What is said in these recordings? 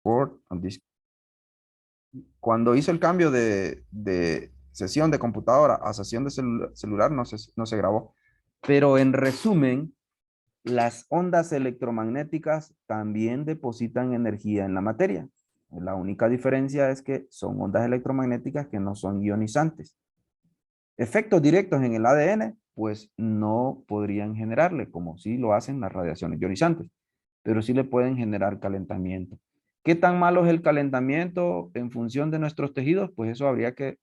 Port on this. Cuando hizo el cambio de sesión de computadora a sesión de celular, no se grabó. Pero en resumen, las ondas electromagnéticas también depositan energía en la materia. La única diferencia es que son ondas electromagnéticas que no son ionizantes. Efectos directos en el ADN, pues no podrían generarle, como sí lo hacen las radiaciones ionizantes, pero sí le pueden generar calentamiento. ¿Qué tan malo es el calentamiento en función de nuestros tejidos? Pues eso habría que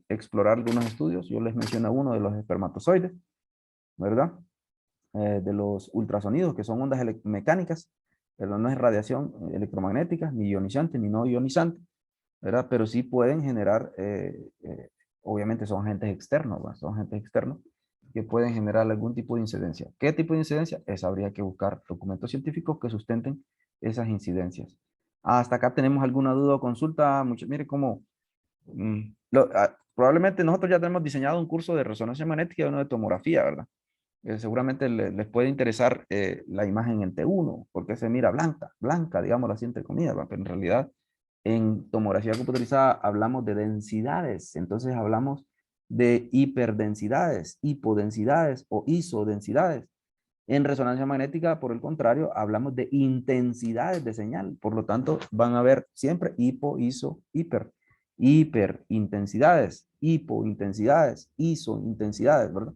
explorar algunos estudios. Yo les mencioné uno de los espermatozoides, ¿verdad? De los ultrasonidos, que son ondas mecánicas, pero no es radiación electromagnética, ni ionizante, ni no ionizante, ¿verdad? Pero sí pueden generar, obviamente son agentes externos, ¿verdad? Son agentes externos que pueden generar algún tipo de incidencia. ¿Qué tipo de incidencia? Esa habría que buscar documentos científicos que sustenten esas incidencias. Hasta acá tenemos alguna duda o consulta. Mire cómo, probablemente nosotros ya tenemos diseñado un curso de resonancia magnética y uno de tomografía, ¿verdad? Seguramente les puede interesar la imagen en T1, porque se mira blanca, blanca, digámoslo así entre comillas, ¿verdad? Pero en realidad en tomografía computarizada hablamos de densidades, entonces hablamos de hiperdensidades, hipodensidades o isodensidades. En resonancia magnética, por el contrario, hablamos de intensidades de señal, por lo tanto van a haber siempre hipo, iso, hiper, hiperintensidades, hipointensidades, isointensidades, ¿verdad?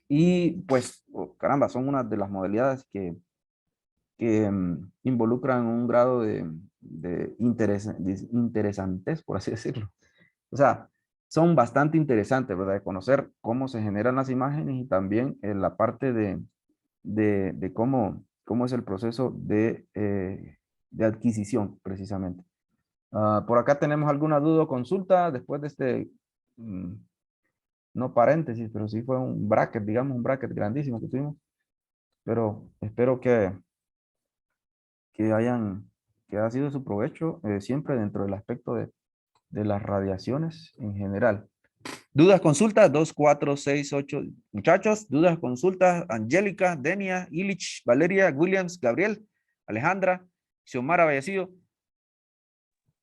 Y pues, oh, caramba, son una de las modalidades que involucran un grado de interesantes, por así decirlo. O sea, son bastante interesantes, ¿verdad? De conocer cómo se generan las imágenes y también la parte de cómo es el proceso de adquisición, precisamente. Por acá tenemos alguna duda o consulta después de mm, no paréntesis, pero sí fue un bracket, digamos, un bracket grandísimo que tuvimos. Pero espero que hayan, que haya sido de su provecho, siempre dentro del aspecto de las radiaciones en general. Dudas, consultas, 2468. Muchachos, dudas, consultas, Angélica, Denia, Illich, Valeria, Williams, Gabriel, Alejandra, Xiomara Vallecido.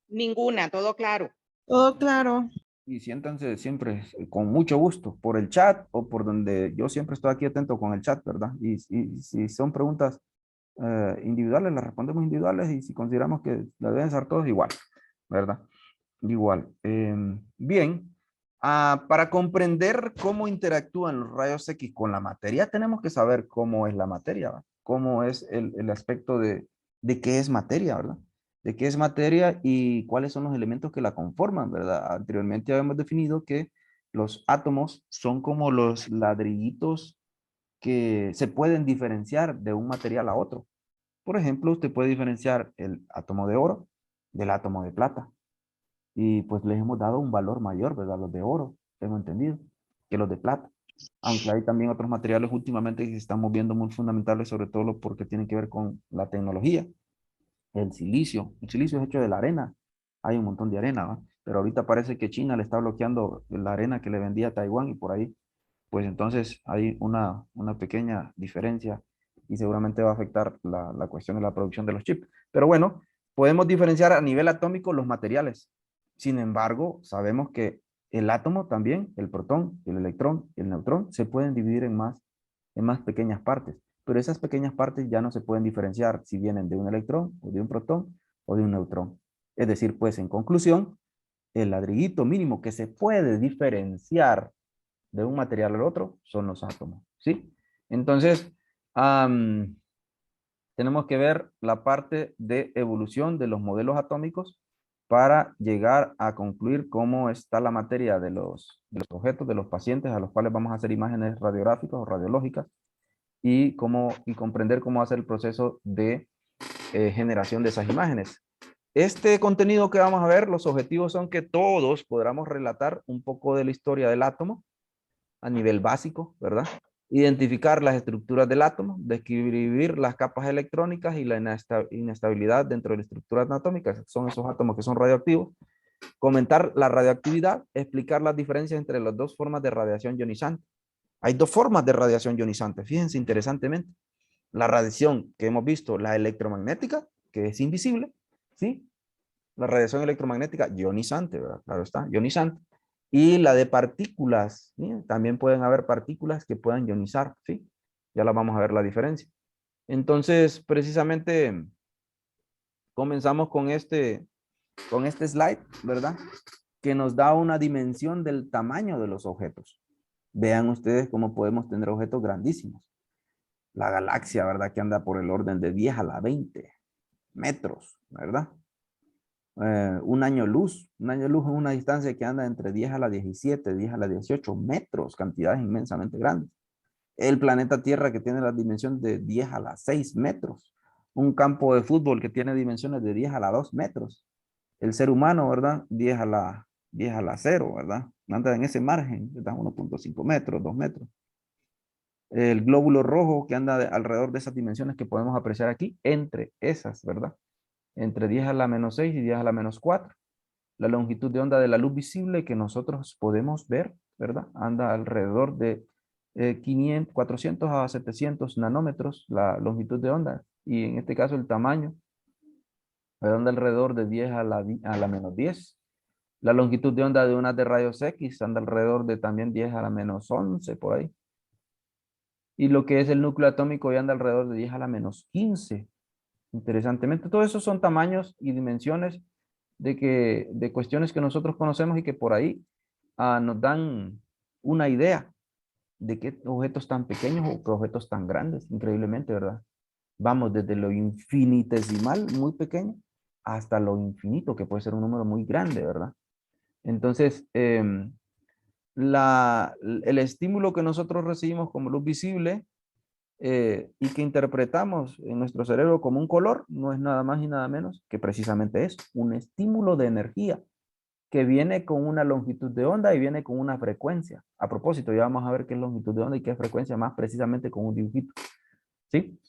Ninguna, todo claro. Todo claro. Y siéntanse siempre con mucho gusto por el chat o por donde yo siempre estoy aquí atento con el chat, ¿verdad? Y si son preguntas individuales, las respondemos individuales y si consideramos que las deben ser todos igual, ¿verdad? Igual. Bien, para comprender cómo interactúan los rayos X con la materia, tenemos que saber cómo es la materia, ¿verdad? Cómo es el aspecto de qué es materia, ¿verdad? De qué es materia y cuáles son los elementos que la conforman, ¿verdad? Anteriormente habíamos definido que los átomos son como los ladrillitos que se pueden diferenciar de un material a otro. Por ejemplo, usted puede diferenciar el átomo de oro del átomo de plata. Y pues les hemos dado un valor mayor, ¿verdad? Los de oro, tengo entendido, que los de plata. Aunque hay también otros materiales últimamente que se están moviendo muy fundamentales, sobre todo porque tienen que ver con la tecnología. El silicio. El silicio es hecho de la arena. Hay un montón de arena, ¿va? Pero ahorita parece que China le está bloqueando la arena que le vendía a Taiwán y por ahí, pues entonces hay una pequeña diferencia y seguramente va a afectar la cuestión de la producción de los chips. Pero bueno, podemos diferenciar a nivel atómico los materiales. Sin embargo, sabemos que el átomo también, el protón, el electrón y el neutrón, se pueden dividir en más pequeñas partes. Pero esas pequeñas partes ya no se pueden diferenciar si vienen de un electrón o de un protón o de un neutrón. Es decir, pues en conclusión, el ladrillito mínimo que se puede diferenciar de un material al otro son los átomos, ¿sí? Entonces, tenemos que ver la parte de evolución de los modelos atómicos para llegar a concluir cómo está la materia de los objetos, de los pacientes a los cuales vamos a hacer imágenes radiográficas o radiológicas y comprender cómo hacer el proceso de generación de esas imágenes. Este contenido que vamos a ver, los objetivos son que todos podamos relatar un poco de la historia del átomo a nivel básico, ¿verdad? Identificar las estructuras del átomo, describir las capas electrónicas y la inestabilidad dentro de la estructura anatómica, que son esos átomos que son radioactivos, comentar la radioactividad, explicar las diferencias entre las dos formas de radiación ionizante. Hay dos formas de radiación ionizante, fíjense interesantemente. La radiación que hemos visto, la electromagnética, que es invisible, ¿sí? la radiación electromagnética ionizante, ¿verdad? Claro está, ionizante. Y la de partículas, ¿sí? También pueden haber partículas que puedan ionizar, ¿sí? Ya la vamos a ver la diferencia. Entonces, precisamente comenzamos con este slide, ¿verdad? Que nos da una dimensión del tamaño de los objetos. Vean ustedes cómo podemos tener objetos grandísimos. La galaxia, ¿verdad? Que anda por el orden de 10 a la 20 metros, ¿verdad? Un año luz es una distancia que anda entre 10 a la 17, 10 a la 18 metros, cantidades inmensamente grandes. El planeta Tierra que tiene la dimensión de 10 a la 6 metros. Un campo de fútbol que tiene dimensiones de 10 a la 2 metros. El ser humano, ¿verdad? 10 a la 0, ¿verdad? Anda en ese margen, ¿verdad? 1.5 metros, 2 metros. El glóbulo rojo que anda alrededor de esas dimensiones que podemos apreciar aquí, entre esas, ¿verdad? Entre 10 a la menos 6 y 10 a la menos 4. La longitud de onda de la luz visible que nosotros podemos ver, ¿verdad? Anda alrededor de 400 a 700 nanómetros la longitud de onda. Y en este caso el tamaño anda alrededor de 10 a la menos 10. La longitud de onda de una de rayos X anda alrededor de también 10 a la menos 11 por ahí. Y lo que es el núcleo atómico ya anda alrededor de 10 a la menos 15. Interesantemente, todos esos son tamaños y dimensiones de cuestiones que nosotros conocemos y que por ahí nos dan una idea de qué objetos tan pequeños o qué objetos tan grandes, increíblemente, ¿verdad? Vamos desde lo infinitesimal, muy pequeño, hasta lo infinito, que puede ser un número muy grande, ¿verdad? Entonces, el estímulo que nosotros recibimos como luz visible y que interpretamos en nuestro cerebro como un color, no es nada más y nada menos que precisamente eso, un estímulo de energía que viene con una longitud de onda y viene con una frecuencia. A propósito, ya vamos a ver qué es longitud de onda y qué es frecuencia más precisamente con un dibujito. ¿Sí?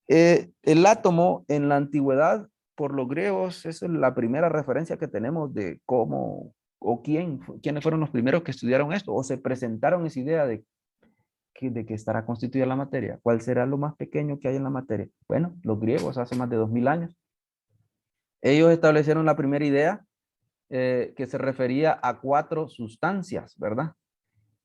El átomo en la antigüedad, por los griegos, esa es la primera referencia que tenemos de cómo o quiénes fueron los primeros que estudiaron esto o se presentaron esa idea de que estará constituida la materia. ¿Cuál será lo más pequeño que hay en la materia? Bueno, los griegos hace más de 2000 años. Ellos establecieron la primera idea que se refería a 4 sustancias, ¿verdad?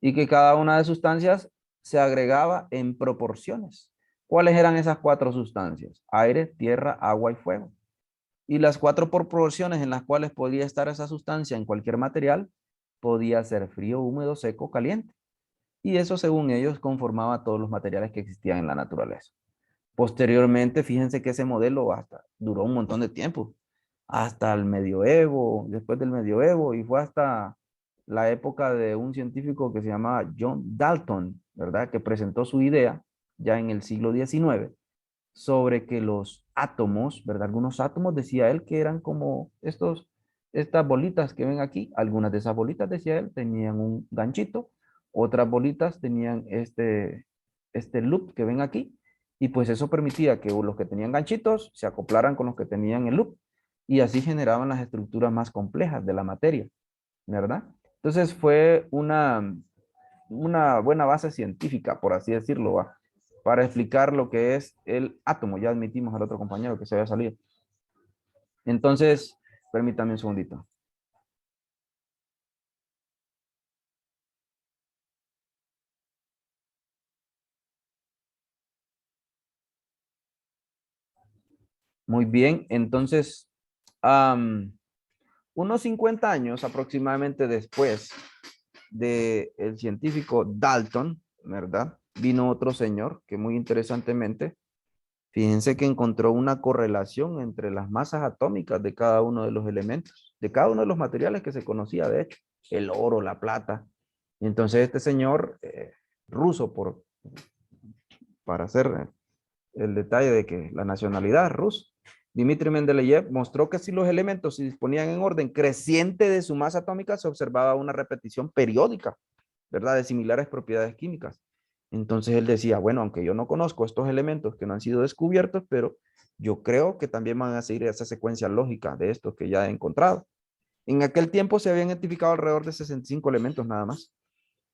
Y que cada una de sustancias se agregaba en proporciones. ¿Cuáles eran esas 4 sustancias? Aire, tierra, agua y fuego. Y las 4 proporciones en las cuales podía estar esa sustancia en cualquier material podía ser frío, húmedo, seco, caliente. Y eso, según ellos, conformaba todos los materiales que existían en la naturaleza. Posteriormente, fíjense que ese modelo hasta duró un montón de tiempo, hasta el medioevo, después del medioevo, y fue hasta la época de un científico que se llamaba John Dalton, ¿verdad? Que presentó su idea ya en el siglo XIX sobre que los átomos, ¿verdad? Algunos átomos, decía él, que eran como estas bolitas que ven aquí. Algunas de esas bolitas, decía él, tenían un ganchito, otras bolitas tenían este loop que ven aquí, y pues eso permitía que los que tenían ganchitos se acoplaran con los que tenían el loop, y así generaban las estructuras más complejas de la materia, ¿verdad? Entonces fue una buena base científica, por así decirlo, ¿va? Para explicar lo que es el átomo. Ya admitimos al otro compañero que se había salido. Entonces, permítame un segundito. Muy bien, entonces, unos 50 años aproximadamente después del científico Dalton, ¿verdad? Vino otro señor que muy interesantemente, fíjense que encontró una correlación entre las masas atómicas de cada uno de los elementos, de cada uno de los materiales que se conocía, de hecho, el oro, la plata. Y entonces este señor ruso, para hacer el detalle de que la nacionalidad rusa, Dmitry Mendeleev mostró que si los elementos se disponían en orden creciente de su masa atómica, se observaba una repetición periódica, ¿verdad? De similares propiedades químicas. Entonces él decía, bueno, aunque yo no conozco estos elementos que no han sido descubiertos, pero yo creo que también van a seguir esa secuencia lógica de estos que ya he encontrado. En aquel tiempo se habían identificado alrededor de 65 elementos nada más.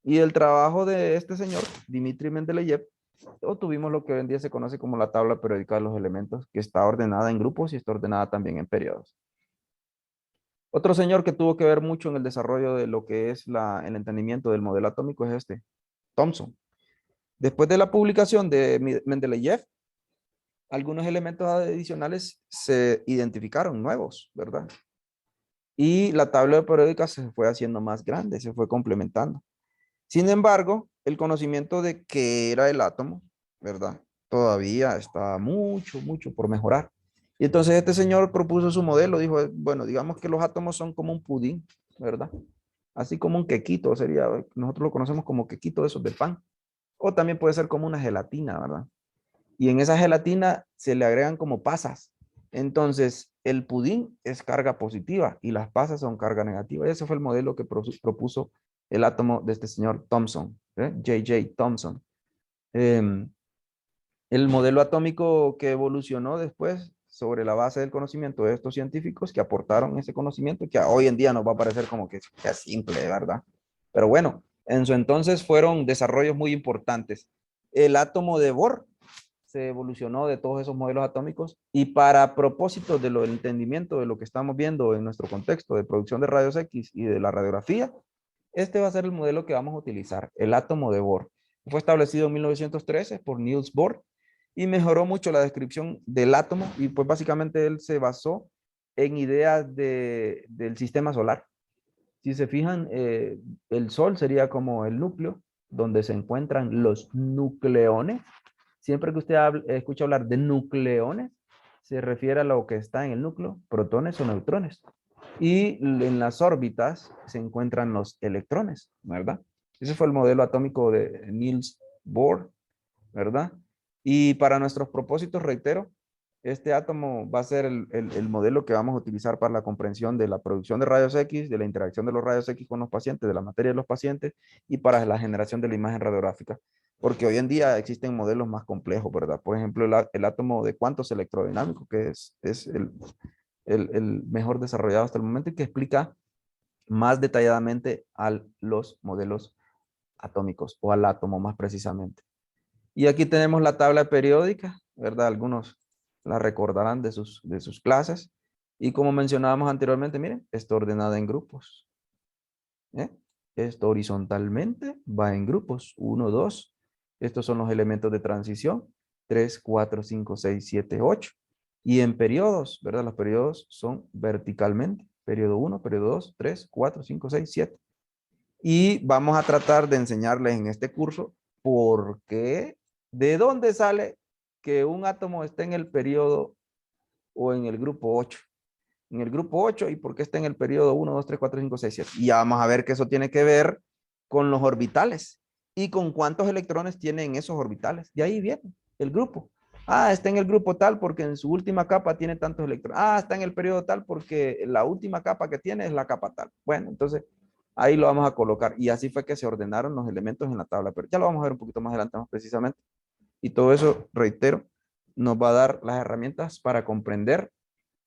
Y el trabajo de este señor, Dmitry Mendeleev, obtuvimos lo que hoy en día se conoce como la tabla periódica de los elementos, que está ordenada en grupos y está ordenada también en periodos. Otro señor que tuvo que ver mucho en el desarrollo de lo que es el entendimiento del modelo atómico es Thomson. Después de la publicación de Mendeleev, algunos elementos adicionales se identificaron nuevos, ¿verdad? Y la tabla periódica se fue haciendo más grande, se fue complementando. Sin embargo, el conocimiento de qué era el átomo, ¿verdad? Todavía está mucho por mejorar. Y entonces este señor propuso su modelo, dijo, bueno, digamos que los átomos son como un pudín, ¿verdad? Así como un quequito sería, nosotros lo conocemos como quequito de esos de pan. O también puede ser como una gelatina, ¿verdad? Y en esa gelatina se le agregan como pasas. Entonces, el pudín es carga positiva y las pasas son carga negativa. Y ese fue el modelo que propuso el átomo de este señor Thomson, J.J. Thomson. Eh, el modelo atómico que evolucionó después sobre la base del conocimiento de estos científicos que aportaron ese conocimiento, que hoy en día nos va a parecer como que es simple, ¿verdad? Pero bueno, en su entonces fueron desarrollos muy importantes. El átomo de Bohr se evolucionó de todos esos modelos atómicos y para propósito de lo del entendimiento de lo que estamos viendo en nuestro contexto de producción de rayos X y de la radiografía, este va a ser el modelo que vamos a utilizar, el átomo de Bohr. Fue establecido en 1913 por Niels Bohr y mejoró mucho la descripción del átomo y pues básicamente él se basó en ideas del sistema solar. Si se fijan, el Sol sería como el núcleo donde se encuentran los nucleones. Siempre que usted escucha hablar de nucleones, se refiere a lo que está en el núcleo, protones o neutrones. Y en las órbitas se encuentran los electrones, ¿verdad? Ese fue el modelo atómico de Niels Bohr, ¿verdad? Y para nuestros propósitos, reitero, este átomo va a ser el modelo que vamos a utilizar para la comprensión de la producción de rayos X, de la interacción de los rayos X con los pacientes, de la materia de los pacientes y para la generación de la imagen radiográfica. Porque hoy en día existen modelos más complejos, ¿verdad? Por ejemplo, el átomo de cuantos electrodinámicos, que es el mejor desarrollado hasta el momento y que explica más detalladamente a los modelos atómicos o al átomo más precisamente. Y aquí tenemos la tabla periódica, ¿verdad? Algunos la recordarán de sus clases. Y como mencionábamos anteriormente, miren, está ordenada en grupos. ¿Eh? Esto horizontalmente va en grupos. 1, 2. Estos son los elementos de transición. 3, 4, 5, 6, 7, 8. Y en periodos, ¿verdad? Los periodos son verticalmente. Periodo 1, periodo 2, 3, 4, 5, 6, 7. Y vamos a tratar de enseñarles en este curso por qué, de dónde sale que un átomo esté en el periodo o en el grupo 8. En el grupo 8 y por qué está en el periodo 1, 2, 3, 4, 5, 6, 7. Y ya vamos a ver que eso tiene que ver con los orbitales y con cuántos electrones tienen esos orbitales. De ahí viene el grupo. Ah, está en el grupo tal porque en su última capa tiene tantos electrones. Ah, está en el periodo tal porque la última capa que tiene es la capa tal. Bueno, entonces ahí lo vamos a colocar. Y así fue que se ordenaron los elementos en la tabla. Pero ya lo vamos a ver un poquito más adelante, más precisamente. Y todo eso, reitero, nos va a dar las herramientas para comprender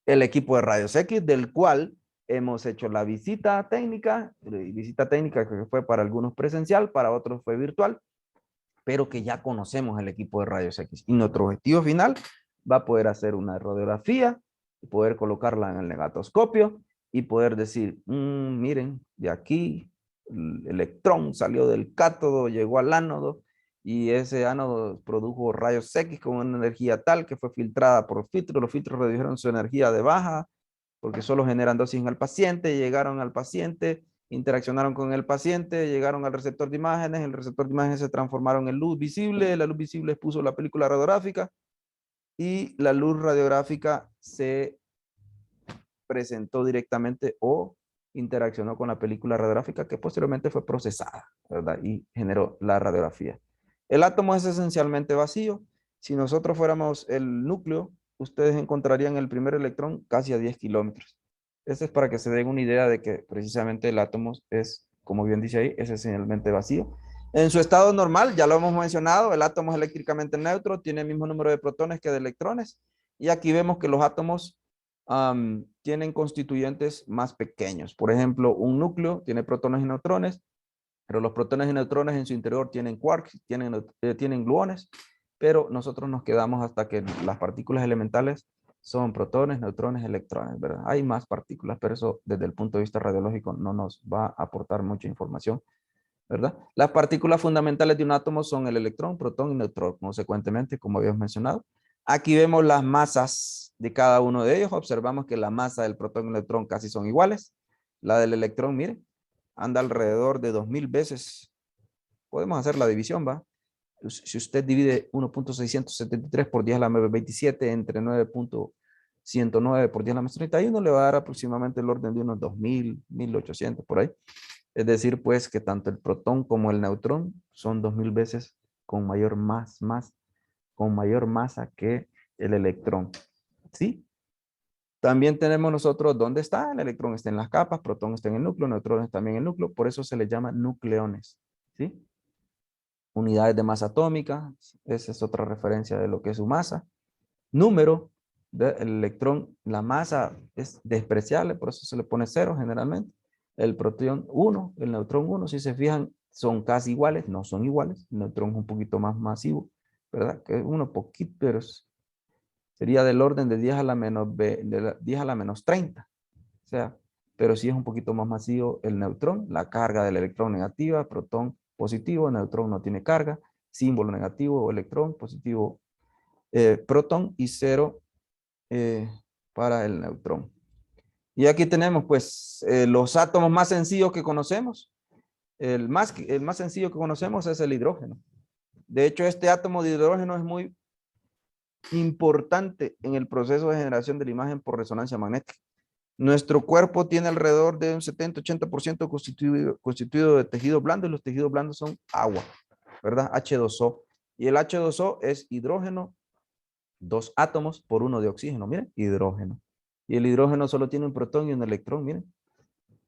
el equipo de rayos X, del cual hemos hecho la visita técnica que fue para algunos presencial, para otros fue virtual, pero que ya conocemos el equipo de rayos X. Y nuestro objetivo final va a poder hacer una radiografía, poder colocarla en el negatoscopio y poder decir, miren, de aquí el electrón salió del cátodo, llegó al ánodo, y ese ánodo produjo rayos X con una energía tal que fue filtrada por filtros. Los filtros redujeron su energía de baja porque solo generan dosis en el paciente, llegaron al paciente, interaccionaron con el paciente, llegaron al receptor de imágenes, el receptor de imágenes se transformaron en luz visible, la luz visible expuso la película radiográfica y la luz radiográfica se presentó directamente o interaccionó con la película radiográfica que posteriormente fue procesada, ¿verdad? Y generó la radiografía. El átomo es esencialmente vacío. Si nosotros fuéramos el núcleo, ustedes encontrarían el primer electrón casi a 10 kilómetros. Esto es para que se den una idea de que precisamente el átomo es, como bien dice ahí, es esencialmente vacío. En su estado normal, ya lo hemos mencionado, el átomo es eléctricamente neutro, tiene el mismo número de protones que de electrones. Y aquí vemos que los átomos tienen constituyentes más pequeños. Por ejemplo, un núcleo tiene protones y neutrones, pero los protones y neutrones en su interior tienen quarks, tienen gluones, pero nosotros nos quedamos hasta que las partículas elementales son protones, neutrones, electrones, ¿verdad? Hay más partículas, pero eso desde el punto de vista radiológico no nos va a aportar mucha información, ¿verdad? Las partículas fundamentales de un átomo son el electrón, protón y neutrón, consecuentemente, como habíamos mencionado. Aquí vemos las masas de cada uno de ellos. Observamos que la masa del protón y el neutrón casi son iguales. La del electrón, mire, anda alrededor de 2000 veces. Podemos hacer la división, ¿va? Si usted divide 1.673 por 10 a la 27 entre 9.109 por 10 a la menos 31, le va a dar aproximadamente el orden de unos 2000, 1800 por ahí. Es decir, pues que tanto el protón como el neutrón son 2000 veces con mayor con mayor masa que el electrón. ¿Sí? También tenemos nosotros dónde está. El electrón está en las capas, protón está en el núcleo, neutrón está también en el núcleo. Por eso se le llama nucleones. ¿Sí? Unidades de masa atómica. Esa es otra referencia de lo que es su masa. Número del electrón. La masa es despreciable, por eso se le pone 0 generalmente. El protón 1, el neutrón 1, si se fijan, son casi iguales, no son iguales. El neutrón es un poquito más masivo, ¿verdad? Que uno poquito, pero sería del orden de 10 a la menos, 10 a la menos 30. O sea, pero sí es un poquito más masivo el neutrón, la carga del electrón negativa, protón positivo, neutrón no tiene carga, símbolo negativo, electrón positivo, protón y 0 para el neutrón. Y aquí tenemos pues los átomos más sencillos que conocemos. El más sencillo que conocemos es el hidrógeno. De hecho, este átomo de hidrógeno es muy importante en el proceso de generación de la imagen por resonancia magnética. Nuestro cuerpo tiene alrededor de un 70-80% constituido de tejido blando y los tejidos blandos son agua, ¿verdad? H2O. Y el H2O es hidrógeno, 2 átomos por 1 de oxígeno, miren, hidrógeno. Y el hidrógeno solo tiene un protón y un electrón, miren.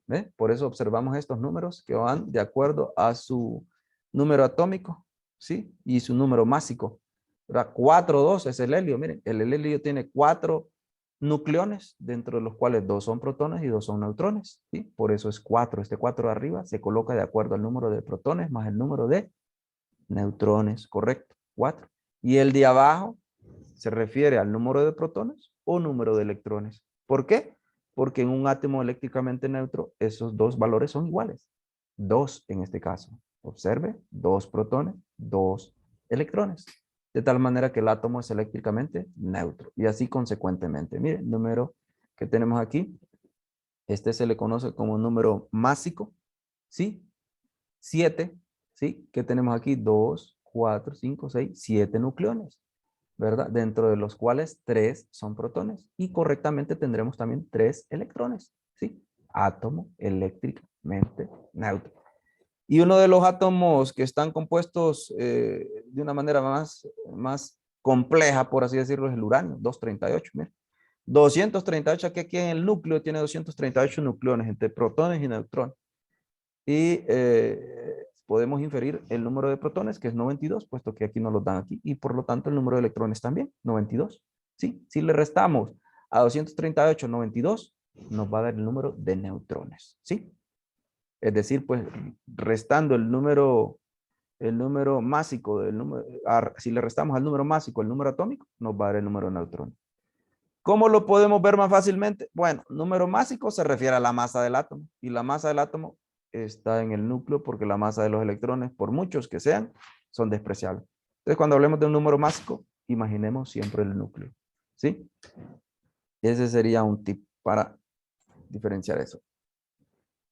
¿Ve? Por eso observamos estos números que van de acuerdo a su número atómico, ¿sí? Y su número másico. 4,2 es el helio, miren, el helio tiene 4 nucleones, dentro de los cuales 2 son protones y 2 son neutrones, ¿sí? Por eso es 4. Este 4 de arriba se coloca de acuerdo al número de protones más el número de neutrones, correcto, 4. Y el de abajo se refiere al número de protones o número de electrones. ¿Por qué? Porque en un átomo eléctricamente neutro, esos dos valores son iguales. 2 en este caso. Observe, 2 protones, 2 electrones. De tal manera que el átomo es eléctricamente neutro. Y así consecuentemente. Miren, el número que tenemos aquí, este se le conoce como número másico, ¿sí? 7, ¿sí? Que tenemos aquí 2, 4, 5, 6, 7 nucleones, ¿verdad? Dentro de los cuales 3 son protones y correctamente tendremos también 3 electrones, ¿sí? Átomo eléctricamente neutro. Y uno de los átomos que están compuestos de una manera más compleja, por así decirlo, es el uranio, 238, mira. 238, aquí en el núcleo tiene 238 nucleones entre protones y neutrones. Y podemos inferir el número de protones, que es 92, puesto que aquí nos lo dan aquí. Y por lo tanto el número de electrones también, 92. ¿Sí? Si le restamos a 238, 92, nos va a dar el número de neutrones. ¿Sí? Es decir, pues restando el número másico del número, si le restamos al número másico el número atómico, nos va a dar el número de neutrones. ¿Cómo lo podemos ver más fácilmente? Bueno, número másico se refiere a la masa del átomo y la masa del átomo está en el núcleo porque la masa de los electrones, por muchos que sean, son despreciables. Entonces, cuando hablemos de un número másico, imaginemos siempre el núcleo. ¿Sí? Ese sería un tip para diferenciar eso.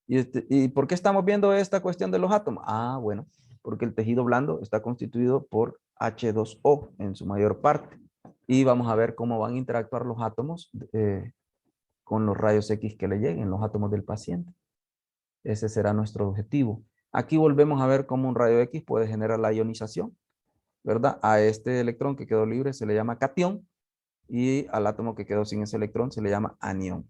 ¿Y por qué estamos viendo esta cuestión de los átomos? Ah, bueno, porque el tejido blando está constituido por H2O en su mayor parte. Y vamos a ver cómo van a interactuar los átomos con los rayos X que le lleguen, los átomos del paciente. Ese será nuestro objetivo. Aquí volvemos a ver cómo un rayo X puede generar la ionización, ¿verdad? A este electrón que quedó libre se le llama catión y al átomo que quedó sin ese electrón se le llama anión.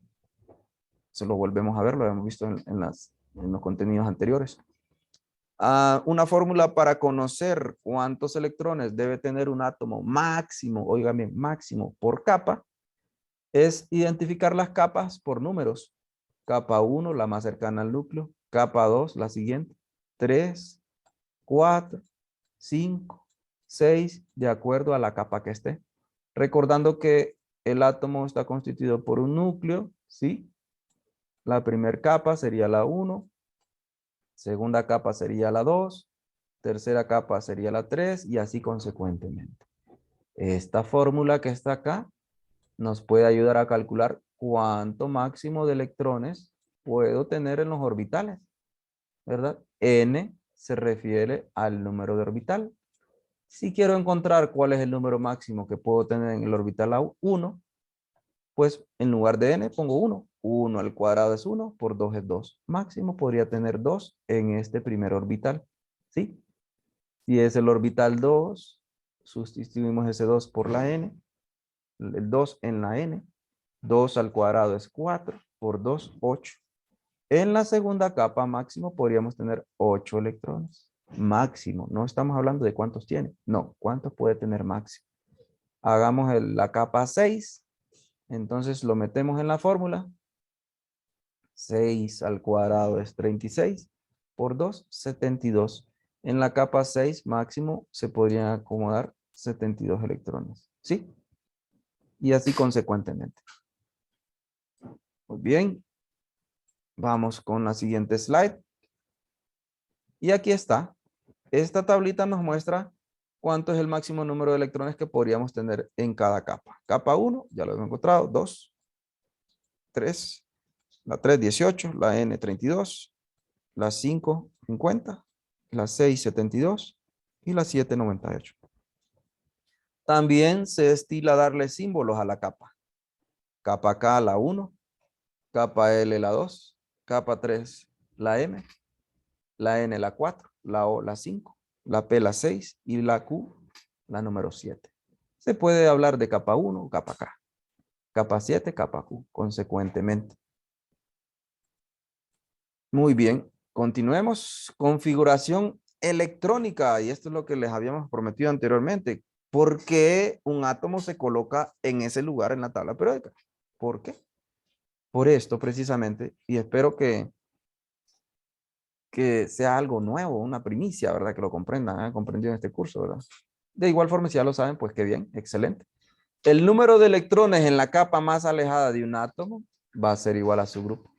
Eso lo volvemos a ver, lo hemos visto en los contenidos anteriores. Una fórmula para conocer cuántos electrones debe tener un átomo máximo, oigan bien, máximo por capa, es identificar las capas por números. Capa 1, la más cercana al núcleo. Capa 2, la siguiente. 3, 4, 5, 6, de acuerdo a la capa que esté. Recordando que el átomo está constituido por un núcleo, ¿sí? La primera capa sería la 1, segunda capa sería la 2, tercera capa sería la 3 y así consecuentemente. Esta fórmula que está acá nos puede ayudar a calcular cuánto máximo de electrones puedo tener en los orbitales, ¿verdad? N se refiere al número de orbital. Si quiero encontrar cuál es el número máximo que puedo tener en el orbital 1, pues en lugar de n pongo 1. 1 al cuadrado es 1, por 2 es 2. Máximo podría tener 2 en este primer orbital, ¿sí? Si es el orbital 2, sustituimos ese 2 por la n, el 2 en la n. 2 al cuadrado es 4, por 2, 8. En la segunda capa máximo podríamos tener 8 electrones. Máximo, no estamos hablando de cuántos tiene, no, cuántos puede tener máximo. Hagamos la capa 6, entonces lo metemos en la fórmula. 6 al cuadrado es 36, por 2, 72. En la capa 6 máximo se podrían acomodar 72 electrones, ¿sí? Y así consecuentemente. Muy bien, vamos con la siguiente slide. Y aquí está. Esta tablita nos muestra cuánto es el máximo número de electrones que podríamos tener en cada capa. Capa 1, ya lo hemos encontrado, 2, 3, la 3, 18, la N, 32, la 5, 50, la 6, 72 y la 7, 98. También se estila darle símbolos a la capa. Capa K, la 1, capa L, la 2, capa 3, la M, la N, la 4, la O, la 5, la P, la 6 y la Q, la número 7. Se puede hablar de capa 1, capa K, capa 7, capa Q, consecuentemente. Muy bien, continuemos. Configuración electrónica, y esto es lo que les habíamos prometido anteriormente. ¿Por qué un átomo se coloca en ese lugar en la tabla periódica? ¿Por qué? Por esto precisamente, y espero que sea algo nuevo, una primicia, ¿verdad? Que lo comprendan, comprendido en este curso, ¿verdad? De igual forma, si ya lo saben, pues qué bien, excelente. El número de electrones en la capa más alejada de un átomo va a ser igual a su grupo.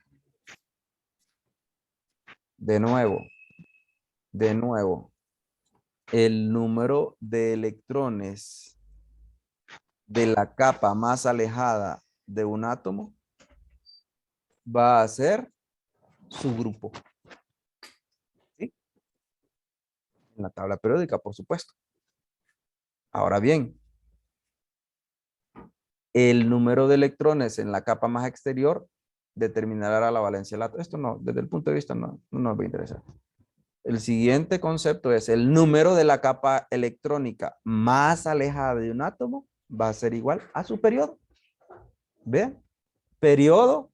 De nuevo, el número de electrones de la capa más alejada de un átomo va a ser su grupo. ¿Sí? En la tabla periódica, por supuesto. Ahora bien, el número de electrones en la capa más exterior determinará la valencia del átomo. Esto no, desde el punto de vista no nos va a interesar. El siguiente concepto es el número de la capa electrónica más alejada de un átomo va a ser igual a su periodo. ¿Vean? Periodo.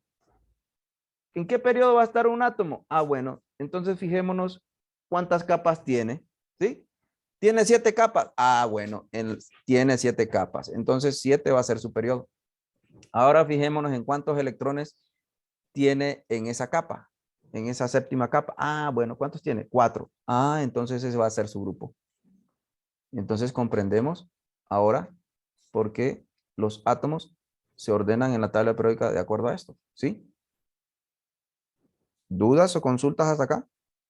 ¿En qué periodo va a estar un átomo? Ah, bueno, entonces fijémonos cuántas capas tiene. ¿Sí? ¿Tiene 7 capas? Ah, bueno, tiene 7 capas. Entonces 7 va a ser su periodo. Ahora fijémonos en cuántos electrones tiene en esa capa, en esa séptima capa. Ah, bueno, ¿cuántos tiene? 4. Ah, entonces ese va a ser su grupo. Entonces comprendemos ahora por qué los átomos se ordenan en la tabla periódica de acuerdo a esto. ¿Sí? ¿Dudas o consultas hasta acá?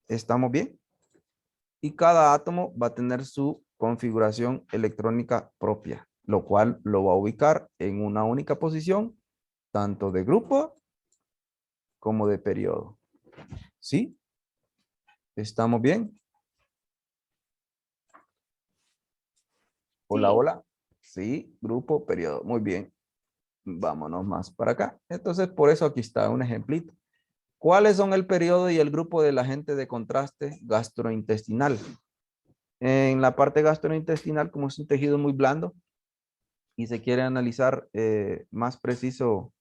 ¿Estamos bien? Y cada átomo va a tener su configuración electrónica propia, lo cual lo va a ubicar en una única posición, tanto de grupo como de periodo. ¿Sí? ¿Estamos bien? Hola, Sí, hola. Sí, grupo, periodo. Muy bien. Vámonos más para acá. Entonces, por eso aquí está un ejemplito. ¿Cuáles son el periodo y el grupo del agente de contraste gastrointestinal? En la parte gastrointestinal, como es un tejido muy blando y se quiere analizar más preciso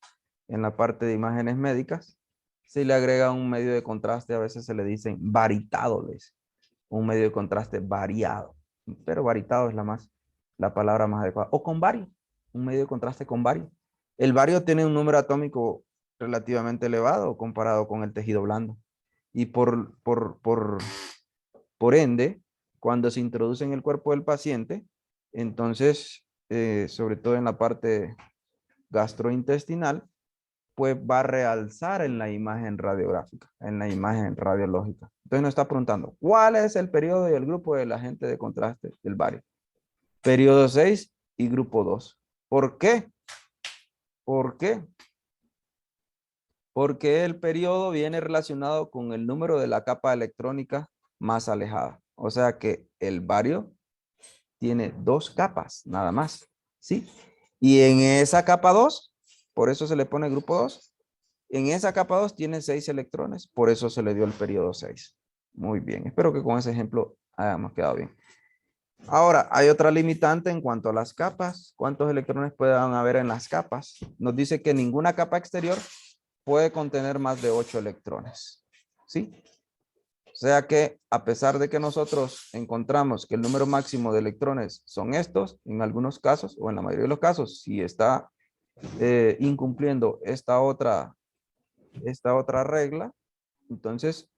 en la parte de imágenes médicas, se le agrega un medio de contraste, a veces se le dicen varitado, un medio de contraste variado, pero varitado es la palabra más adecuada, o con bario, un medio de contraste con bario. El bario tiene un número atómico relativamente elevado comparado con el tejido blando. Y por ende, cuando se introduce en el cuerpo del paciente, entonces, sobre todo en la parte gastrointestinal, pues va a realzar en la imagen radiográfica, en la imagen radiológica. Entonces nos está preguntando, ¿cuál es el periodo y el grupo del agente de contraste del bario? Periodo 6 y grupo 2. ¿Por qué? ¿Por qué? Porque el periodo viene relacionado con el número de la capa electrónica más alejada. O sea que el bario tiene 2 capas, nada más. ¿Sí? Y en esa capa 2, por eso se le pone grupo 2, en esa capa 2 tiene 6 electrones, por eso se le dio el periodo 6. Muy bien, espero que con ese ejemplo hayamos quedado bien. Ahora, hay otra limitante en cuanto a las capas. ¿Cuántos electrones puedan haber en las capas? Nos dice que ninguna capa exterior puede contener más de 8 electrones. ¿Sí? O sea que a pesar de que nosotros encontramos que el número máximo de electrones son estos, en algunos casos, o en la mayoría de los casos, si está incumpliendo esta otra regla, entonces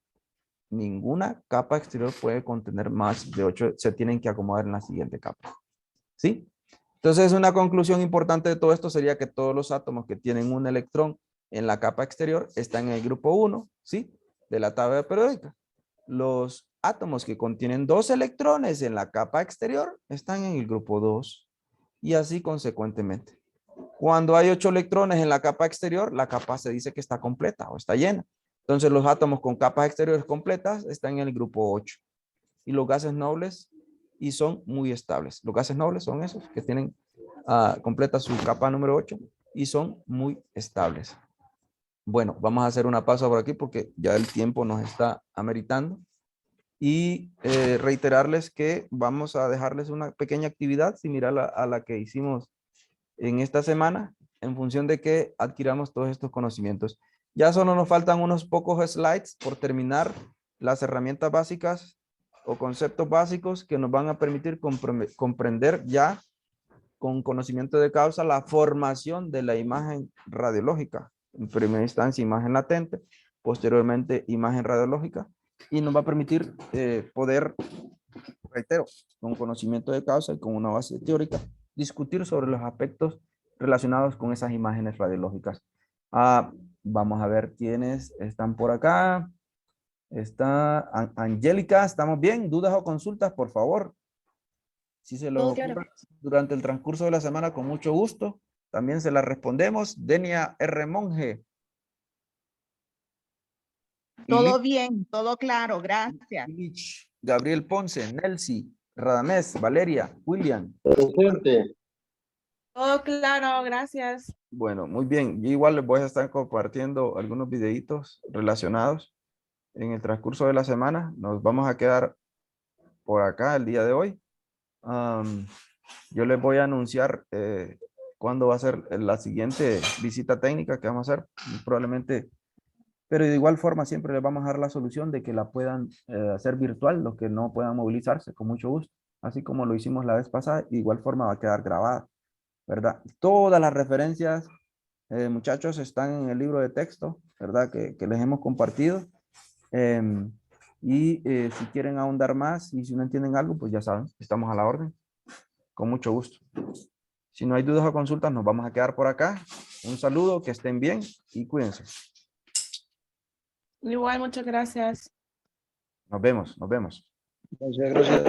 ninguna capa exterior puede contener más de 8, se tienen que acomodar en la siguiente capa. ¿Sí? Entonces una conclusión importante de todo esto sería que todos los átomos que tienen un electrón en la capa exterior están en el grupo 1, ¿sí? De la tabla periódica. Los átomos que contienen 2 electrones en la capa exterior están en el grupo 2 y así consecuentemente. Cuando hay 8 electrones en la capa exterior, la capa se dice que está completa o está llena. Entonces los átomos con capas exteriores completas están en el grupo 8. Y los gases nobles y son muy estables. Los gases nobles son esos que tienen completa su capa número 8 y son muy estables. Bueno, vamos a hacer una pausa por aquí porque ya el tiempo nos está ameritando. Y reiterarles que vamos a dejarles una pequeña actividad similar a la que hicimos en esta semana, en función de que adquiramos todos estos conocimientos. Ya solo nos faltan unos pocos slides por terminar las herramientas básicas o conceptos básicos que nos van a permitir comprender ya con conocimiento de causa la formación de la imagen radiológica. En primera instancia, imagen latente, posteriormente, imagen radiológica, y nos va a permitir poder, reitero, con conocimiento de causa y con una base teórica, discutir sobre los aspectos relacionados con esas imágenes radiológicas. Vamos a ver quiénes están por acá. Está Angélica, ¿estamos bien? ¿Dudas o consultas, por favor? Si se lo Todo claro. ocurre durante el transcurso de la semana, con mucho gusto. También se la respondemos. Denia R. Monge. Todo bien, todo claro, gracias. Ilich, Gabriel Ponce, Nelsi, Radamés, Valeria, William. Presente. Todo claro, gracias. Bueno, muy bien. Yo igual les voy a estar compartiendo algunos videitos relacionados en el transcurso de la semana. Nos vamos a quedar por acá el día de hoy. Yo les voy a anunciar cuándo va a ser la siguiente visita técnica que vamos a hacer. Probablemente, pero de igual forma siempre les vamos a dar la solución de que la puedan hacer virtual, los que no puedan movilizarse, con mucho gusto. Así como lo hicimos la vez pasada, de igual forma va a quedar grabada, ¿verdad? Todas las referencias, muchachos, están en el libro de texto, ¿verdad? Que les hemos compartido. Si quieren ahondar más y si no entienden algo, pues ya saben, estamos a la orden. Con mucho gusto. Si no hay dudas o consultas, nos vamos a quedar por acá. Un saludo, que estén bien y cuídense. Igual, muchas gracias. Nos vemos, nos vemos. Muchas gracias.